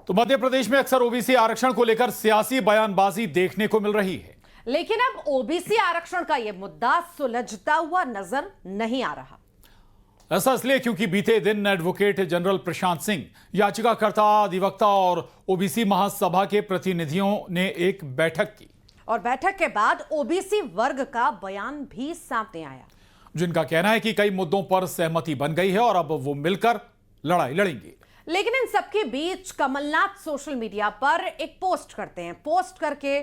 तो मध्य प्रदेश में अक्सर ओबीसी आरक्षण को लेकर सियासी बयानबाजी देखने को मिल रही है, लेकिन अब ओबीसी आरक्षण का यह मुद्दा सुलझता हुआ नजर नहीं आ रहा। ऐसा इसलिए क्योंकि बीते दिन एडवोकेट जनरल प्रशांत सिंह, याचिकाकर्ता, अधिवक्ता और ओबीसी महासभा के प्रतिनिधियों ने एक बैठक की और बैठक के बाद ओबीसी वर्ग का बयान भी सामने आया, जिनका कहना है कि कई मुद्दों पर सहमति बन गई है और अब वो मिलकर लड़ाई लड़ेंगे। लेकिन इन सबके बीच कमलनाथ सोशल मीडिया पर एक पोस्ट करते हैं। पोस्ट करके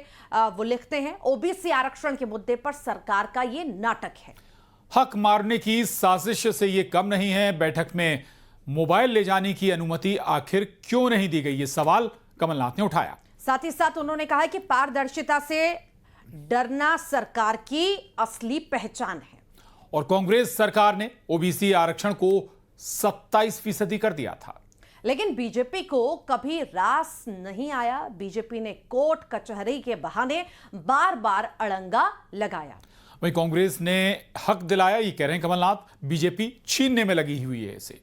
वो लिखते हैं, ओबीसी आरक्षण के मुद्दे पर सरकार का ये नाटक है। हक मारने की साजिश से ये कम नहीं है। बैठक में मोबाइल ले जाने की अनुमति आखिर क्यों नहीं दी गई, ये सवाल कमलनाथ ने उठाया। साथ ही साथ उन्होंने कहा कि पारदर्शिता से डरना सरकार की असली पहचान है। और कांग्रेस सरकार ने ओबीसी आरक्षण को 27% कर दिया था, लेकिन बीजेपी को कभी रास नहीं आया। बीजेपी ने कोर्ट कचहरी के बहाने बार बार अड़ंगा लगाया। वहीं कांग्रेस ने हक दिलाया, ये कह रहे हैं कमलनाथ। बीजेपी छीनने में लगी हुई है इसे।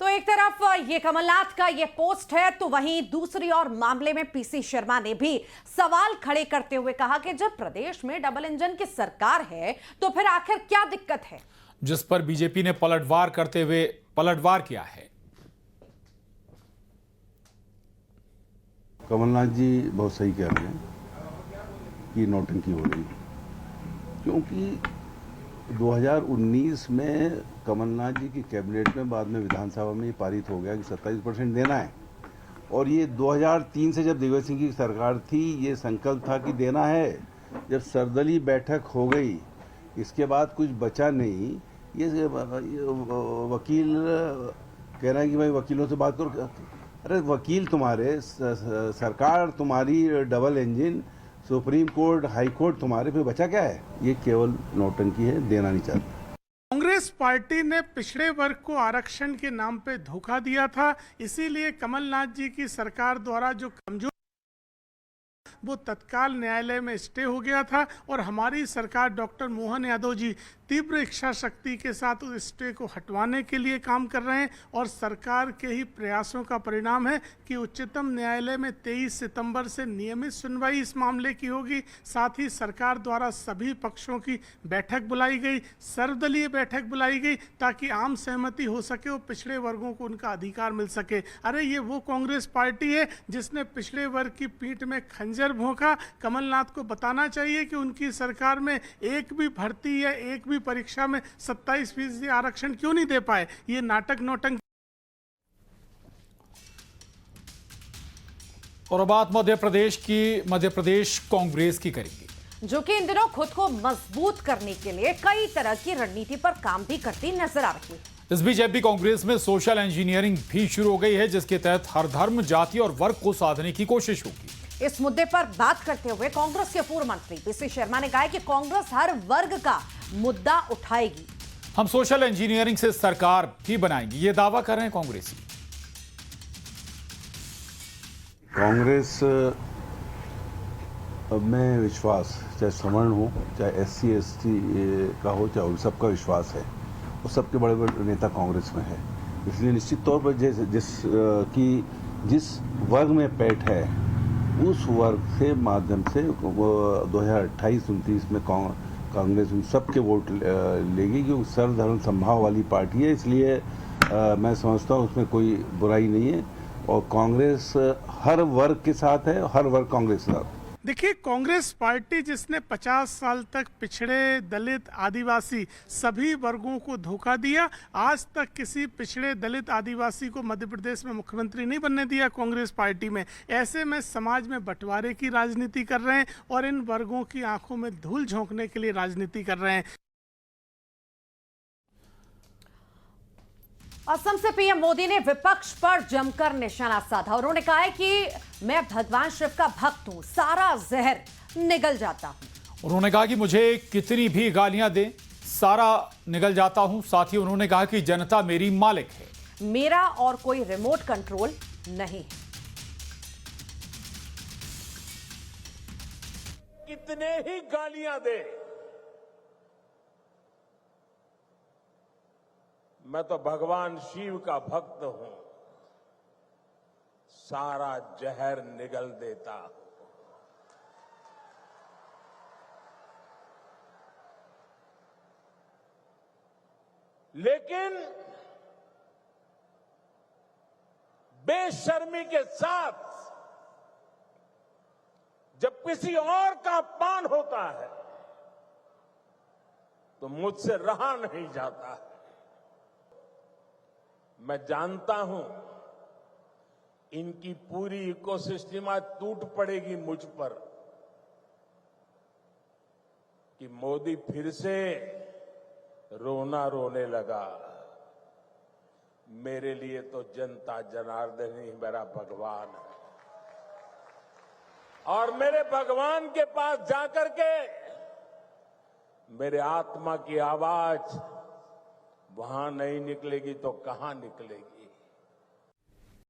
तो एक तरफ ये कमलनाथ का ये पोस्ट है, तो वहीं दूसरी ओर मामले में पीसी शर्मा ने भी सवाल खड़े करते हुए कहा कि जब प्रदेश में डबल इंजन की सरकार है तो फिर आखिर क्या दिक्कत है, जिस पर बीजेपी ने पलटवार करते हुए पलटवार किया है। कमलनाथ जी बहुत सही कह रहे हैं कि नौटंकी हो रही, क्योंकि 2019 में कमलनाथ जी की कैबिनेट में, बाद में विधानसभा में ये पारित हो गया कि 27% देना है। और ये 2003 से जब दिग्विजय सिंह की सरकार थी, ये संकल्प था कि देना है। जब सर्वदलीय बैठक हो गई, इसके बाद कुछ बचा नहीं। ये वकील कह रहे हैं कि भाई वकीलों से बात करो। अरे वकील तुम्हारे, सरकार तुम्हारी double engine, supreme court, high court तुम्हारे, पे बचा क्या है? ये केवल नौटंकी है, देना नहीं चाहते। कांग्रेस पार्टी ने पिछड़े वर्ग को आरक्षण के नाम पे धोखा दिया था, इसीलिए कमलनाथ जी की सरकार द्वारा जो कमजोर वो तत्काल न्यायालय में स्टे हो गया था। और हमारी सरकार डॉक्टर मोहन यादव जी तीव्र इच्छा शक्ति के साथ उस स्टे को हटवाने के लिए काम कर रहे हैं। और सरकार के ही प्रयासों का परिणाम है कि उच्चतम न्यायालय में 23 सितंबर से नियमित सुनवाई इस मामले की होगी। साथ ही सरकार द्वारा सभी पक्षों की बैठक बुलाई गई, सर्वदलीय बैठक बुलाई गई, ताकि आम सहमति हो सके और पिछड़े वर्गों को उनका अधिकार मिल सके। अरे ये वो कांग्रेस पार्टी है जिसने पिछड़े वर्ग की पीठ में खंजर भोंका। कमलनाथ को बताना चाहिए कि उनकी सरकार में एक भी भर्ती या एक भी परीक्षा में 27% आरक्षण क्यों नहीं दे पाए। ये नाटक नौटंकी। और अब बात मध्य प्रदेश कांग्रेस की करेंगे, जो कि इन दिनों खुद को मजबूत करने के लिए कई तरह की रणनीति पर काम भी करती नजर आ रही है। इस बीच अब भी कांग्रेस में सोशल इंजीनियरिंग भी शुरू हो गई है, जिसके तहत हर धर्म, जाति और वर्ग को साधने की कोशिश होगी। इस मुद्दे पर बात करते हुए कांग्रेस के पूर्व मंत्री पीसी शर्मा ने कहा कि कांग्रेस हर वर्ग का मुद्दा उठाएगी। हम सोशल इंजीनियरिंग से सरकार भी बनाएंगे, ये दावा कर रहे हैं कांग्रेसी। कांग्रेस में विश्वास, चाहे सवर्ण हो, चाहे SC ST का हो, चाहे सबका विश्वास है। और सबके बड़े बड़े नेता कांग्रेस में है। इसलिए निश्चित तौर पर जिस वर्ग में पैठ है, उस वर्ग से माध्यम से 2028-29 में कांग्रेस उन सबके वोट लेगी, क्योंकि सर्वधर्म समभाव वाली पार्टी है। इसलिए मैं समझता हूँ उसमें कोई बुराई नहीं है। और कांग्रेस हर वर्ग के साथ है, हर वर्ग कांग्रेस के साथ। देखिए, कांग्रेस पार्टी जिसने 50 साल तक पिछड़े, दलित, आदिवासी सभी वर्गों को धोखा दिया, आज तक किसी पिछड़े, दलित, आदिवासी को मध्य प्रदेश में मुख्यमंत्री नहीं बनने दिया कांग्रेस पार्टी में। ऐसे में समाज में बंटवारे की राजनीति कर रहे हैं और इन वर्गों की आंखों में धूल झोंकने के लिए राजनीति कर रहे हैं। असम से पीएम मोदी ने विपक्ष पर जमकर निशाना साधा। उन्होंने कहा है कि मैं भगवान शिव का भक्त हूं, सारा जहर निगल जाता हूं। उन्होंने कहा कि मुझे कितनी भी गालियां दे, सारा निगल जाता हूं। साथ ही उन्होंने कहा कि जनता मेरी मालिक है, मेरा और कोई रिमोट कंट्रोल नहीं है। कितने ही गालियां दे, मैं तो भगवान शिव का भक्त हूं। सारा जहर निगल देता। लेकिन बेशर्मी के साथ जब किसी और का अपमान होता है तो मुझसे रहा नहीं जाता है। मैं जानता हूं इनकी पूरी इकोसिस्टम आज टूट पड़ेगी मुझ पर कि मोदी फिर से रोना रोने लगा। मेरे लिए तो जनता जनार्दन ही मेरा भगवान है और मेरे भगवान के पास जाकर के मेरे आत्मा की आवाज वहां नहीं निकलेगी तो कहां निकलेगी।